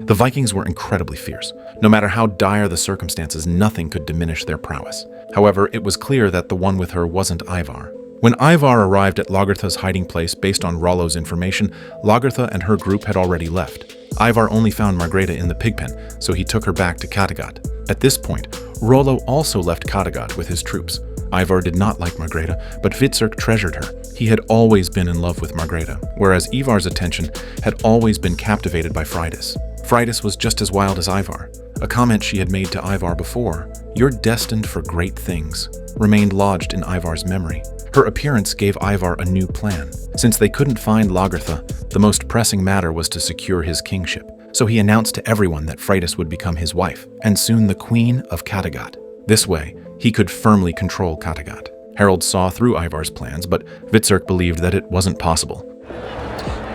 The Vikings were incredibly fierce. No matter how dire the circumstances, nothing could diminish their prowess. However, it was clear that the one with her wasn't Ivar. When Ivar arrived at Lagertha's hiding place based on Rollo's information, Lagertha and her group had already left. Ivar only found Margreta in the pigpen, so he took her back to Kattegat. At this point, Rollo also left Kattegat with his troops. Ivar did not like Margreta, but Hvitserk treasured her. He had always been in love with Margreta, whereas Ivar's attention had always been captivated by Freydis. Freydis was just as wild as Ivar. A comment she had made to Ivar before, "You're destined for great things," remained lodged in Ivar's memory. Her appearance gave Ivar a new plan. Since they couldn't find Lagertha, the most pressing matter was to secure his kingship. So he announced to everyone that Freydis would become his wife, and soon the Queen of Kattegat. This way, he could firmly control Kattegat. Harold saw through Ivar's plans, but Hvitserk believed that it wasn't possible.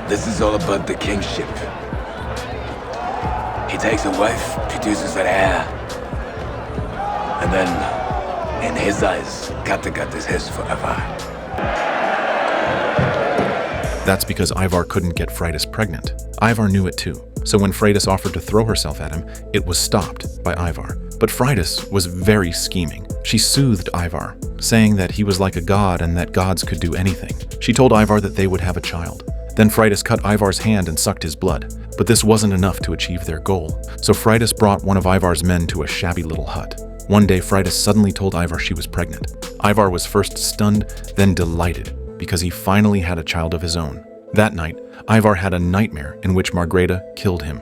This is all about the kingship. He takes a wife, produces an heir, and then, in his eyes, Kattegat is his forever. That's because Ivar couldn't get Freydis pregnant. Ivar knew it too. So when Freydis offered to throw herself at him, it was stopped by Ivar. But Freydis was very scheming. She soothed Ivar, saying that he was like a god and that gods could do anything. She told Ivar that they would have a child. Then Freydis cut Ivar's hand and sucked his blood. But this wasn't enough to achieve their goal. So Freydis brought one of Ivar's men to a shabby little hut. One day, Freydis suddenly told Ivar she was pregnant. Ivar was first stunned, then delighted, because he finally had a child of his own. That night, Ivar had a nightmare in which Margreta killed him.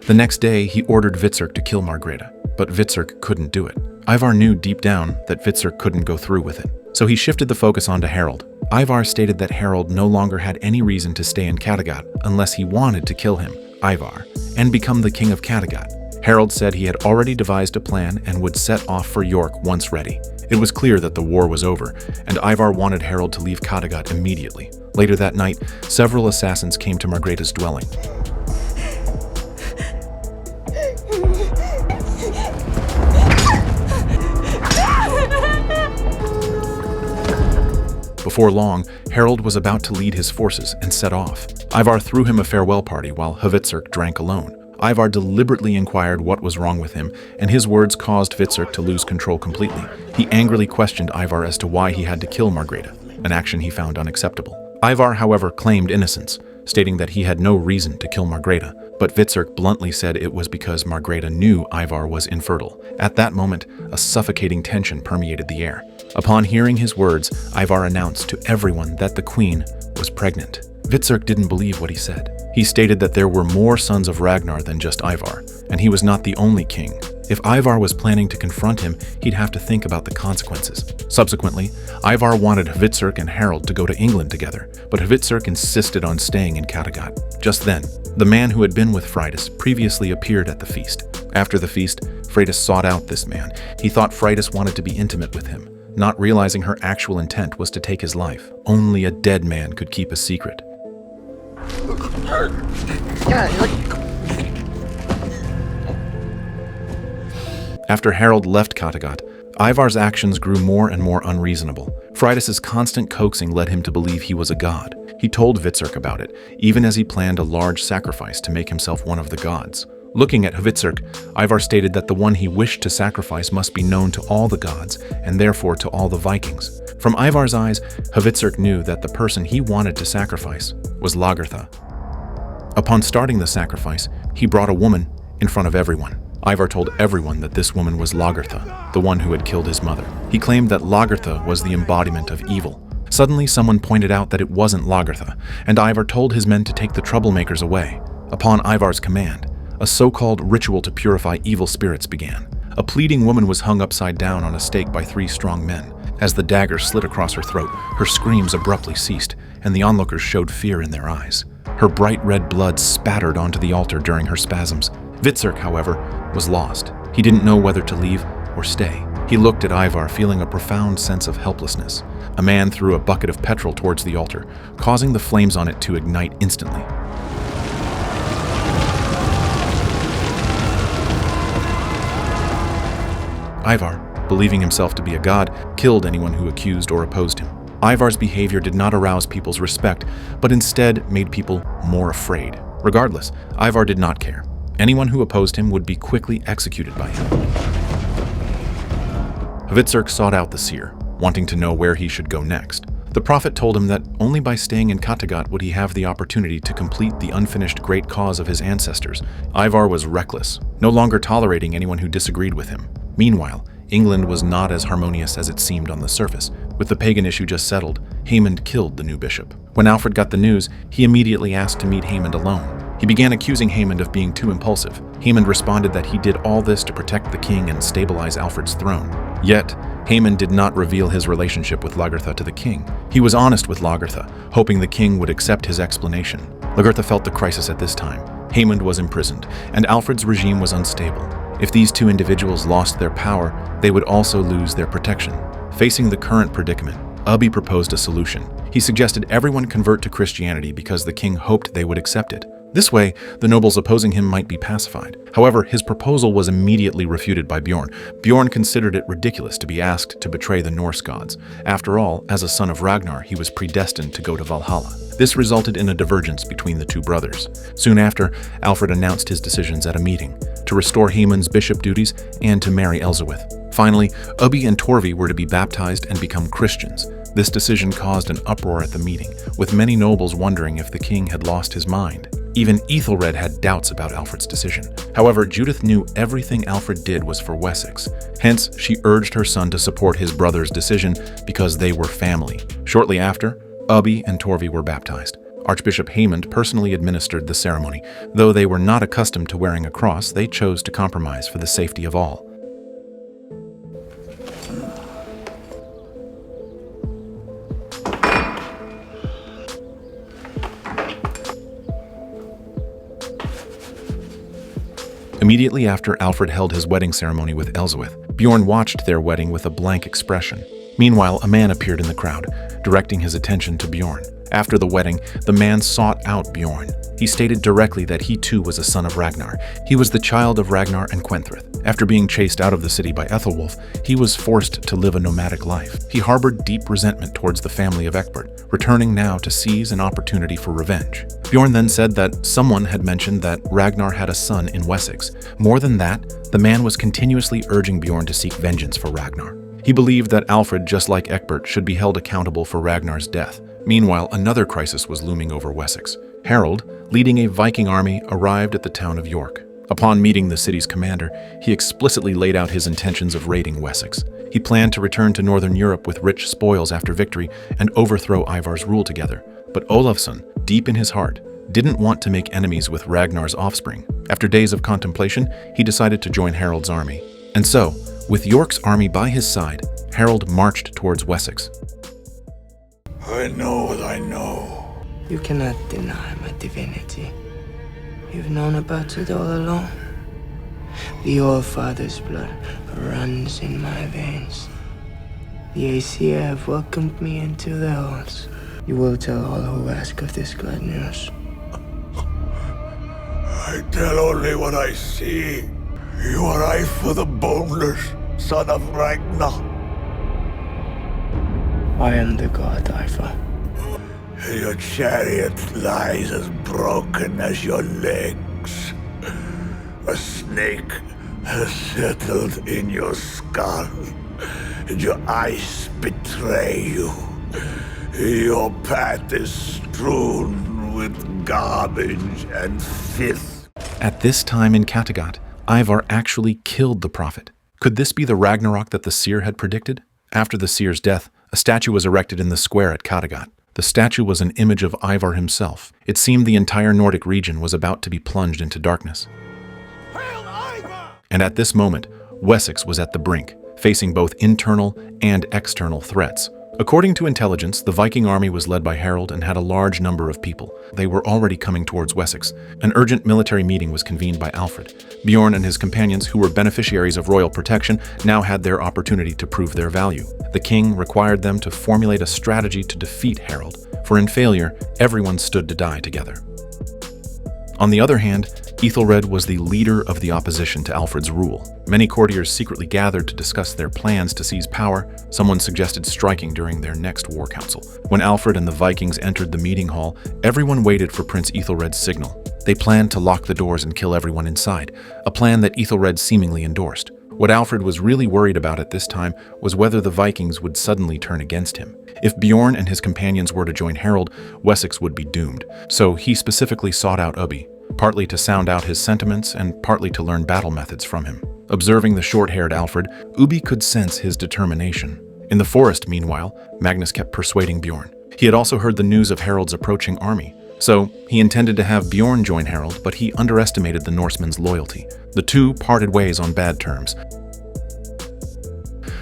The next day, he ordered Hvitserk to kill Margreta, but Hvitserk couldn't do it. Ivar knew deep down that Hvitserk couldn't go through with it. So he shifted the focus onto Harold. Ivar stated that Harold no longer had any reason to stay in Kattegat unless he wanted to kill him, Ivar, and become the king of Kattegat. Harold said he had already devised a plan and would set off for York once ready. It was clear that the war was over, and Ivar wanted Harold to leave Kattegat immediately. Later that night, several assassins came to Margreta's dwelling. Before long, Harold was about to lead his forces and set off. Ivar threw him a farewell party while Hvitserk drank alone. Ivar deliberately inquired what was wrong with him, and his words caused Hvitserk to lose control completely. He angrily questioned Ivar as to why he had to kill Margreta, an action he found unacceptable. Ivar, however, claimed innocence, stating that he had no reason to kill Margreta, but Hvitserk bluntly said it was because Margreta knew Ivar was infertile. At that moment, a suffocating tension permeated the air. Upon hearing his words, Ivar announced to everyone that the queen was pregnant. Hvitserk didn't believe what he said. He stated that there were more sons of Ragnar than just Ivar, and he was not the only king. If Ivar was planning to confront him, he'd have to think about the consequences. Subsequently, Ivar wanted Hvitserk and Harold to go to England together, but Hvitserk insisted on staying in Kattegat. Just then, the man who had been with Freydis previously appeared at the feast. After the feast, Freydis sought out this man. He thought Freydis wanted to be intimate with him, not realizing her actual intent was to take his life. Only a dead man could keep a secret. After Harold left Kattegat, Ivar's actions grew more and more unreasonable. Freydis' constant coaxing led him to believe he was a god. He told Hvitserk about it, even as he planned a large sacrifice to make himself one of the gods. Looking at Hvitserk, Ivar stated that the one he wished to sacrifice must be known to all the gods, and therefore to all the Vikings. From Ivar's eyes, Hvitserk knew that the person he wanted to sacrifice was Lagertha. Upon starting the sacrifice, he brought a woman in front of everyone. Ivar told everyone that this woman was Lagertha, the one who had killed his mother. He claimed that Lagertha was the embodiment of evil. Suddenly, someone pointed out that it wasn't Lagertha, and Ivar told his men to take the troublemakers away. Upon Ivar's command, a so-called ritual to purify evil spirits began. A pleading woman was hung upside down on a stake by 3 strong men. As the dagger slid across her throat, her screams abruptly ceased, and the onlookers showed fear in their eyes. Her bright red blood spattered onto the altar during her spasms. Hvitserk, however, was lost. He didn't know whether to leave or stay. He looked at Ivar, feeling a profound sense of helplessness. A man threw a bucket of petrol towards the altar, causing the flames on it to ignite instantly. Ivar, believing himself to be a god, killed anyone who accused or opposed him. Ivar's behavior did not arouse people's respect, but instead made people more afraid. Regardless, Ivar did not care. Anyone who opposed him would be quickly executed by him. Hvitserk sought out the seer, wanting to know where he should go next. The prophet told him that only by staying in Kattegat would he have the opportunity to complete the unfinished great cause of his ancestors. Ivar was reckless, no longer tolerating anyone who disagreed with him. Meanwhile, England was not as harmonious as it seemed on the surface. With the pagan issue just settled, Haemund killed the new bishop. When Alfred got the news, he immediately asked to meet Haemund alone. He began accusing Haemund of being too impulsive. Haemund responded that he did all this to protect the king and stabilize Alfred's throne. Yet, Haemund did not reveal his relationship with Lagertha to the king. He was honest with Lagertha, hoping the king would accept his explanation. Lagertha felt the crisis at this time. Haemund was imprisoned, and Alfred's regime was unstable. If these two individuals lost their power, they would also lose their protection. Facing the current predicament, Ubbi proposed a solution. He suggested everyone convert to Christianity because the king hoped they would accept it. This way, the nobles opposing him might be pacified. However, his proposal was immediately refuted by Bjorn. Bjorn considered it ridiculous to be asked to betray the Norse gods. After all, as a son of Ragnar, he was predestined to go to Valhalla. This resulted in a divergence between the two brothers. Soon after, Alfred announced his decisions at a meeting, to restore Haemund's bishop duties and to marry Elsewith. Finally, Ubbi and Torvi were to be baptized and become Christians. This decision caused an uproar at the meeting, with many nobles wondering if the king had lost his mind. Even Ethelred had doubts about Alfred's decision. However, Judith knew everything Alfred did was for Wessex. Hence, she urged her son to support his brother's decision because they were family. Shortly after, Ubbi and Torvi were baptized. Archbishop Haemund personally administered the ceremony. Though they were not accustomed to wearing a cross, they chose to compromise for the safety of all. Immediately after Alfred held his wedding ceremony with Elsewith, Bjorn watched their wedding with a blank expression. Meanwhile, a man appeared in the crowd, directing his attention to Bjorn. After the wedding, the man sought out Bjorn. He stated directly that he too was a son of Ragnar. He was the child of Ragnar and Quenthrith. After being chased out of the city by Ethelwulf, he was forced to live a nomadic life. He harbored deep resentment towards the family of Ecbert, returning now to seize an opportunity for revenge. Bjorn then said that someone had mentioned that Ragnar had a son in Wessex. More than that, the man was continuously urging Bjorn to seek vengeance for Ragnar. He believed that Alfred, just like Ecbert, should be held accountable for Ragnar's death. Meanwhile, another crisis was looming over Wessex. Harold, leading a Viking army, arrived at the town of York. Upon meeting the city's commander, he explicitly laid out his intentions of raiding Wessex. He planned to return to northern Europe with rich spoils after victory and overthrow Ivar's rule together. But Olafsson, deep in his heart, didn't want to make enemies with Ragnar's offspring. After days of contemplation, he decided to join Harold's army. And so, with York's army by his side, Harold marched towards Wessex. I know what I know. You cannot deny my divinity. You've known about it all along. The All-Father's blood runs in my veins. The Aesir have welcomed me into their halls. You will tell all who ask of this glad news. I tell only what I see. You are Ivar the Boneless, son of Ragnar. I am the god, Ivar. Your chariot lies as broken as your legs. A snake has settled in your skull, and your eyes betray you. Your path is strewn with garbage and filth. At this time in Kattegat, Ivar actually killed the prophet. Could this be the Ragnarok that the seer had predicted? After the seer's death, a statue was erected in the square at Kattegat. The statue was an image of Ivar himself. It seemed the entire Nordic region was about to be plunged into darkness. Hail Ivar! And at this moment, Wessex was at the brink, facing both internal and external threats. According to intelligence, the Viking army was led by Harold and had a large number of people. They were already coming towards Wessex. An urgent military meeting was convened by Alfred. Bjorn and his companions, who were beneficiaries of royal protection, now had their opportunity to prove their value. The king required them to formulate a strategy to defeat Harold, for in failure, everyone stood to die together. On the other hand, Ethelred was the leader of the opposition to Alfred's rule. Many courtiers secretly gathered to discuss their plans to seize power. Someone suggested striking during their next war council. When Alfred and the Vikings entered the meeting hall, everyone waited for Prince Ethelred's signal. They planned to lock the doors and kill everyone inside, a plan that Ethelred seemingly endorsed. What Alfred was really worried about at this time was whether the Vikings would suddenly turn against him. If Bjorn and his companions were to join Harold, Wessex would be doomed. So he specifically sought out Ubbi, partly to sound out his sentiments and partly to learn battle methods from him. Observing the short-haired Alfred, Ubbi could sense his determination. In the forest, meanwhile, Magnus kept persuading Bjorn. He had also heard the news of Harold's approaching army. So he intended to have Bjorn join Harold, but he underestimated the Norseman's loyalty. The two parted ways on bad terms.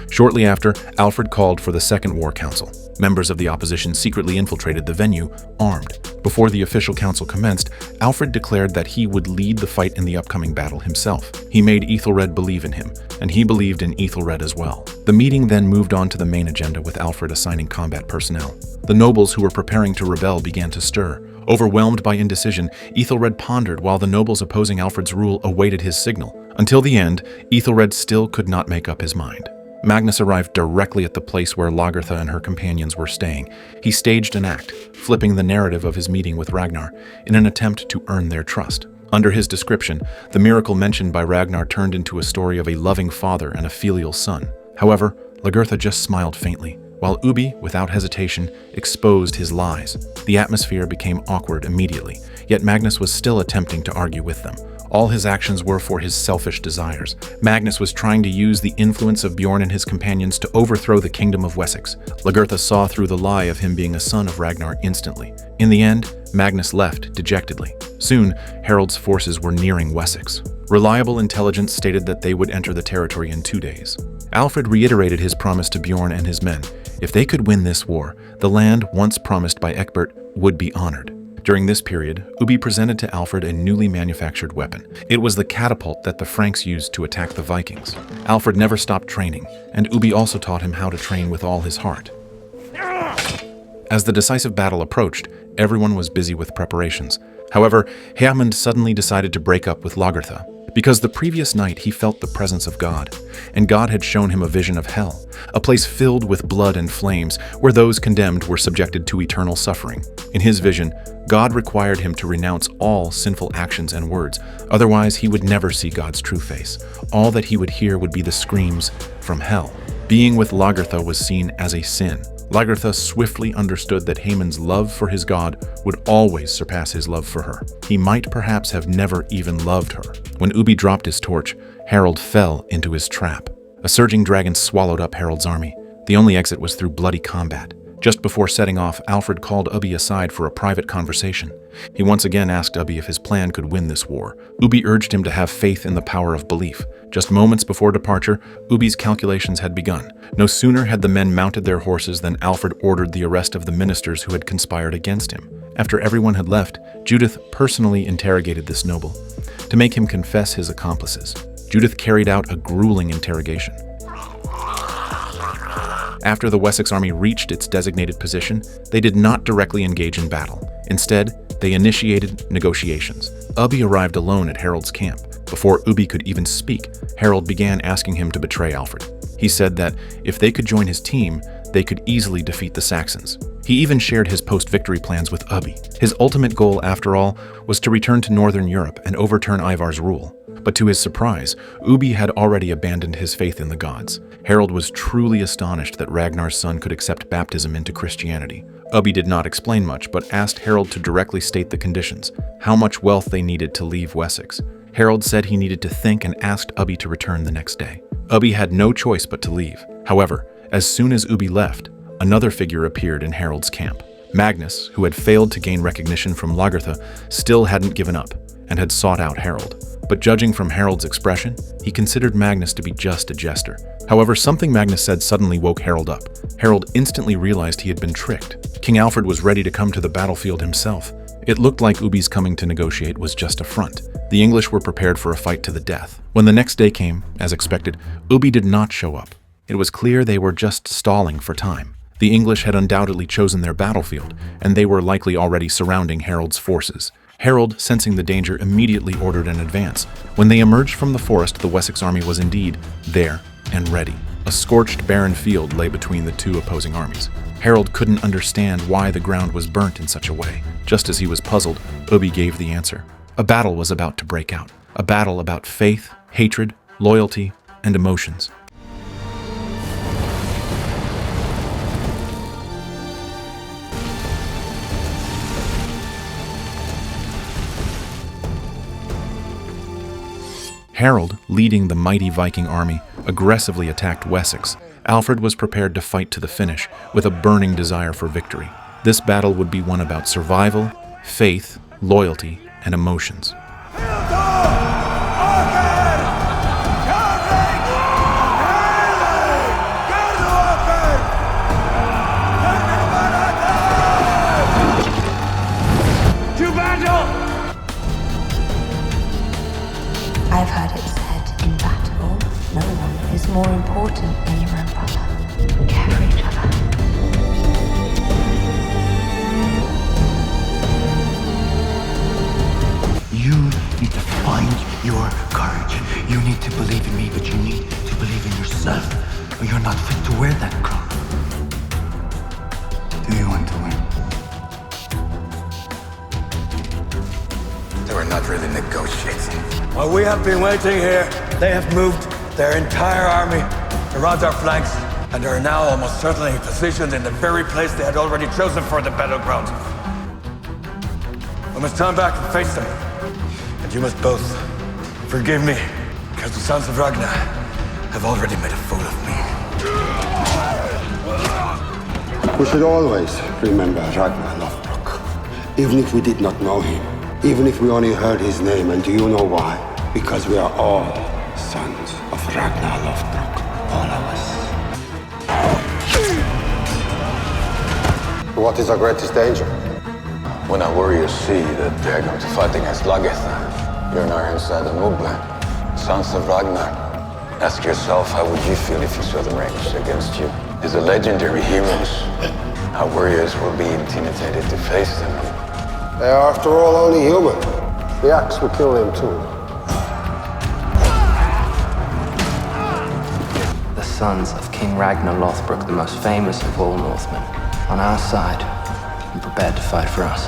Shortly after, Alfred called for the Second War Council. Members of the opposition secretly infiltrated the venue, armed. Before the official council commenced, Alfred declared that he would lead the fight in the upcoming battle himself. He made Ethelred believe in him, and he believed in Ethelred as well. The meeting then moved on to the main agenda, with Alfred assigning combat personnel. The nobles who were preparing to rebel began to stir. Overwhelmed by indecision, Ethelred pondered while the nobles opposing Alfred's rule awaited his signal. Until the end, Ethelred still could not make up his mind. Magnus arrived directly at the place where Lagertha and her companions were staying. He staged an act, flipping the narrative of his meeting with Ragnar, in an attempt to earn their trust. Under his description, the miracle mentioned by Ragnar turned into a story of a loving father and a filial son. However, Lagertha just smiled faintly, while Ubbi, without hesitation, exposed his lies. The atmosphere became awkward immediately, yet Magnus was still attempting to argue with them. All his actions were for his selfish desires. Magnus was trying to use the influence of Bjorn and his companions to overthrow the kingdom of Wessex. Lagertha saw through the lie of him being a son of Ragnar instantly. In the end, Magnus left dejectedly. Soon, Harold's forces were nearing Wessex. Reliable intelligence stated that they would enter the territory in 2 days. Alfred reiterated his promise to Bjorn and his men. If they could win this war, the land once promised by Ecbert would be honored. During this period, Ubbi presented to Alfred a newly manufactured weapon. It was the catapult that the Franks used to attack the Vikings. Alfred never stopped training, and Ubbi also taught him how to train with all his heart. As the decisive battle approached, everyone was busy with preparations. However, Hermund suddenly decided to break up with Lagertha. Because the previous night he felt the presence of God, and God had shown him a vision of hell, a place filled with blood and flames, where those condemned were subjected to eternal suffering. In his vision, God required him to renounce all sinful actions and words, otherwise he would never see God's true face. All that he would hear would be the screams from hell. Being with Lagertha was seen as a sin. Lagertha swiftly understood that Haemon's love for his god would always surpass his love for her. He might perhaps have never even loved her. When Ubbi dropped his torch, Harold fell into his trap. A surging dragon swallowed up Harold's army. The only exit was through bloody combat. Just before setting off, Alfred called Ubbi aside for a private conversation. He once again asked Ubbi if his plan could win this war. Ubbi urged him to have faith in the power of belief. Just moments before departure, Ubbi's calculations had begun. No sooner had the men mounted their horses than Alfred ordered the arrest of the ministers who had conspired against him. After everyone had left, Judith personally interrogated this noble to make him confess his accomplices. Judith carried out a grueling interrogation. After the Wessex army reached its designated position, they did not directly engage in battle. Instead, they initiated negotiations. Ubbi arrived alone at Harold's camp. Before Ubbi could even speak, Harold began asking him to betray Alfred. He said that if they could join his team, they could easily defeat the Saxons. He even shared his post-victory plans with Ubbi. His ultimate goal, after all, was to return to Northern Europe and overturn Ivar's rule. But to his surprise, Ubbi had already abandoned his faith in the gods. Harold was truly astonished that Ragnar's son could accept baptism into Christianity. Ubbi did not explain much, but asked Harold to directly state the conditions, how much wealth they needed to leave Wessex. Harold said he needed to think and asked Ubbi to return the next day. Ubbi had no choice but to leave. However, as soon as Ubbi left, another figure appeared in Harold's camp. Magnus, who had failed to gain recognition from Lagertha, still hadn't given up and had sought out Harold. But judging from Harold's expression, he considered Magnus to be just a jester. However, something Magnus said suddenly woke Harold up. Harold instantly realized he had been tricked. King Alfred was ready to come to the battlefield himself. It looked like Ubbi's coming to negotiate was just a front. The English were prepared for a fight to the death. When the next day came, as expected, Ubbi did not show up. It was clear they were just stalling for time. The English had undoubtedly chosen their battlefield, and they were likely already surrounding Harold's forces. Harold, sensing the danger, immediately ordered an advance. When they emerged from the forest, the Wessex army was indeed there and ready. A scorched, barren field lay between the two opposing armies. Harold couldn't understand why the ground was burnt in such a way. Just as he was puzzled, Ubi gave the answer. A battle was about to break out. A battle about faith, hatred, loyalty, and emotions. Harold, leading the mighty Viking army, aggressively attacked Wessex. Alfred was prepared to fight to the finish, with a burning desire for victory. This battle would be one about survival, faith, loyalty, and emotions. I've heard it said in battle, no one is more important than your own brother. Care for each other. You need to find your courage. You need to believe in me, but you need to believe in yourself, or you're not fit to wear that crown. Do you want to win? They were not really negotiating. While we have been waiting here, they have moved their entire army around our flanks, and are now almost certainly positioned in the very place they had already chosen for the battleground. We must turn back and face them. And you must both forgive me, because the sons of Ragnar have already made a fool of me. We should always remember Ragnar Lothbrok, even if we did not know him. Even if we only heard his name, and do you know why? Because we are all sons of Ragnar Lothbrok, all of us. What is our greatest danger? When our warriors see that they're going to fight against Lagetha, Björnar inside the Mugla, sons of Ragnar, ask yourself, how would you feel if you saw them ranged against you? As the legendary heroes, our warriors will be intimidated to face them. They are, after all, only human. The axe will kill them too. The sons of King Ragnar Lothbrok, the most famous of all Northmen, on our side and prepared to fight for us.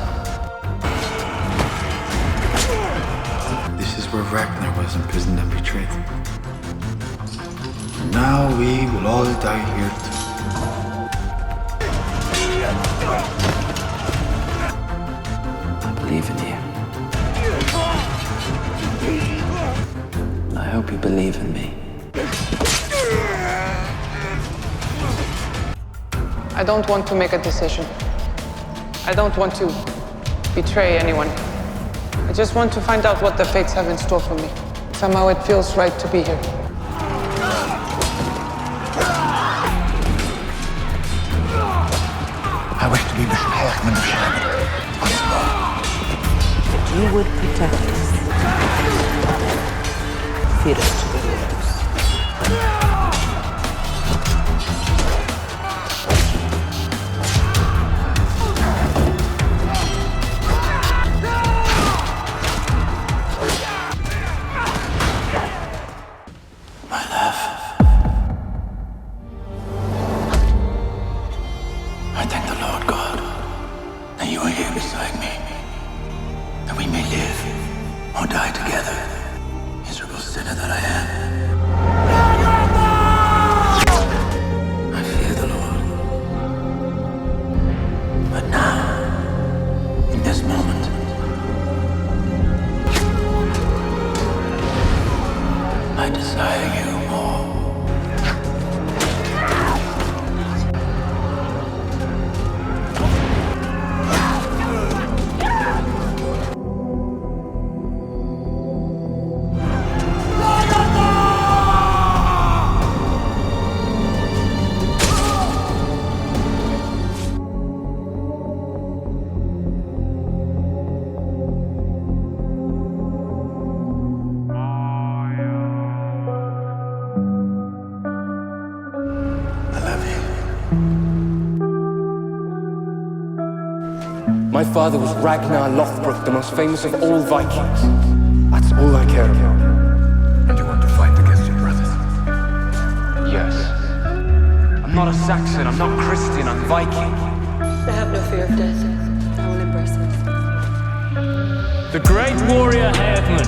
This is where Ragnar was imprisoned and betrayed. Now we will all die here too. I believe in you. I hope you believe in me. I don't want to make a decision. I don't want to betray anyone. I just want to find out what the fates have in store for me. Somehow it feels right to be here. I wish to be beside Ragnar once more. You would protect us. Feed us to the wolves. My love. I thank the Lord God that you are here beside me, that we may live or die together. Miserable sinner that I am. I fear the Lord. But now, in this moment, I desire you more. My father was Ragnar Lothbrok, the most famous of all Vikings. That's all I care about. And you want to fight against your brothers? Yes. I'm not a Saxon, I'm not Christian, I'm Viking. I have no fear of death. I will embrace it. The great warrior Haveman,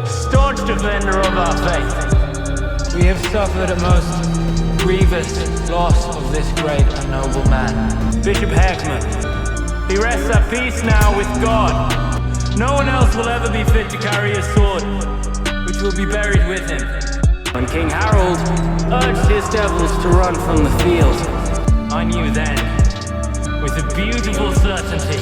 staunch defender of our faith. We have suffered a most grievous loss of this great and noble man. Bishop Haveman, he rests at peace now with God. No one else will ever be fit to carry his sword, which will be buried with him. When King Harold urged his devils to run from the field, I knew then, with a beautiful certainty,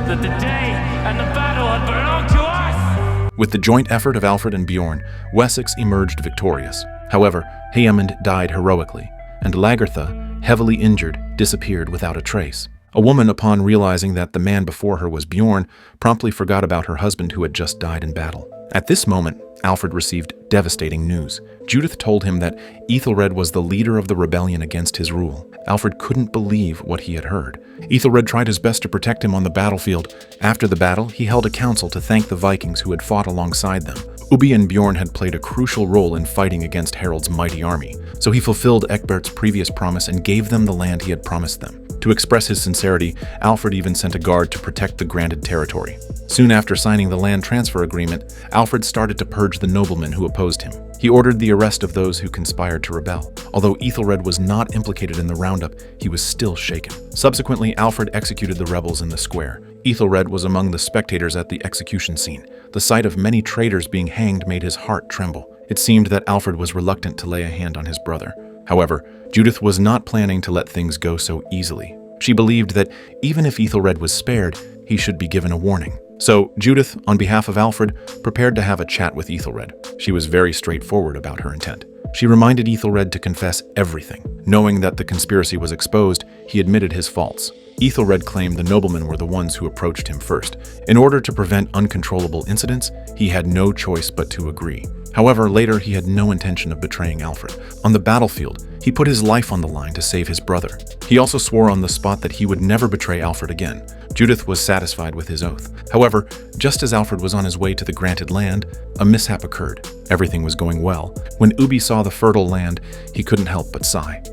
that the day and the battle had belonged to us! With the joint effort of Alfred and Bjorn, Wessex emerged victorious. However, Haemund died heroically, and Lagertha, heavily injured, disappeared without a trace. A woman, upon realizing that the man before her was Bjorn, promptly forgot about her husband who had just died in battle. At this moment, Alfred received devastating news. Judith told him that Ethelred was the leader of the rebellion against his rule. Alfred couldn't believe what he had heard. Ethelred tried his best to protect him on the battlefield. After the battle, he held a council to thank the Vikings who had fought alongside them. Ubbi and Bjorn had played a crucial role in fighting against Harold's mighty army, so he fulfilled Ecgbert's previous promise and gave them the land he had promised them. To express his sincerity, Alfred even sent a guard to protect the granted territory. Soon after signing the land transfer agreement, Alfred started to purge the noblemen who opposed him. He ordered the arrest of those who conspired to rebel. Although Ethelred was not implicated in the roundup, he was still shaken. Subsequently, Alfred executed the rebels in the square. Ethelred was among the spectators at the execution scene. The sight of many traitors being hanged made his heart tremble. It seemed that Alfred was reluctant to lay a hand on his brother. However, Judith was not planning to let things go so easily. She believed that even if Ethelred was spared, he should be given a warning. So Judith, on behalf of Alfred, prepared to have a chat with Ethelred. She was very straightforward about her intent. She reminded Ethelred to confess everything. Knowing that the conspiracy was exposed, he admitted his faults. Ethelred claimed the noblemen were the ones who approached him first. In order to prevent uncontrollable incidents, he had no choice but to agree. However, later he had no intention of betraying Alfred. On the battlefield, he put his life on the line to save his brother. He also swore on the spot that he would never betray Alfred again. Judith was satisfied with his oath. However, just as Alfred was on his way to the granted land, a mishap occurred. Everything was going well. When Ubbi saw the fertile land, he couldn't help but sigh.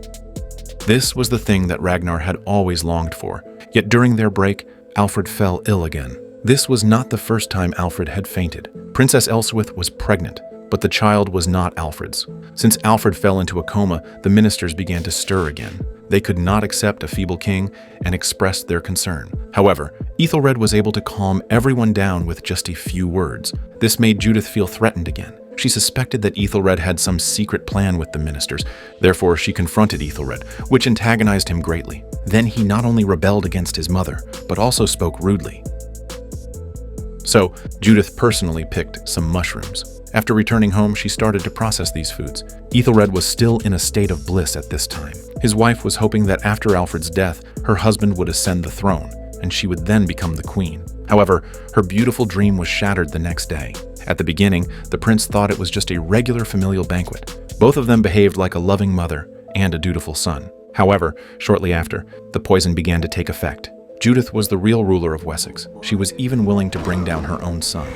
This was the thing that Ragnar had always longed for. Yet during their break, Alfred fell ill again. This was not the first time Alfred had fainted. Princess Elswith was pregnant, but the child was not Alfred's. Since Alfred fell into a coma, the ministers began to stir again. They could not accept a feeble king and expressed their concern. However, Ethelred was able to calm everyone down with just a few words. This made Judith feel threatened again. She suspected that Ethelred had some secret plan with the ministers. Therefore, she confronted Ethelred, which antagonized him greatly. Then he not only rebelled against his mother, but also spoke rudely. So, Judith personally picked some mushrooms. After returning home, she started to process these foods. Ethelred was still in a state of bliss at this time. His wife was hoping that after Alfred's death, her husband would ascend the throne, and she would then become the queen. However, her beautiful dream was shattered the next day. At the beginning, the prince thought it was just a regular familial banquet. Both of them behaved like a loving mother and a dutiful son. However, shortly after, the poison began to take effect. Judith was the real ruler of Wessex. She was even willing to bring down her own son.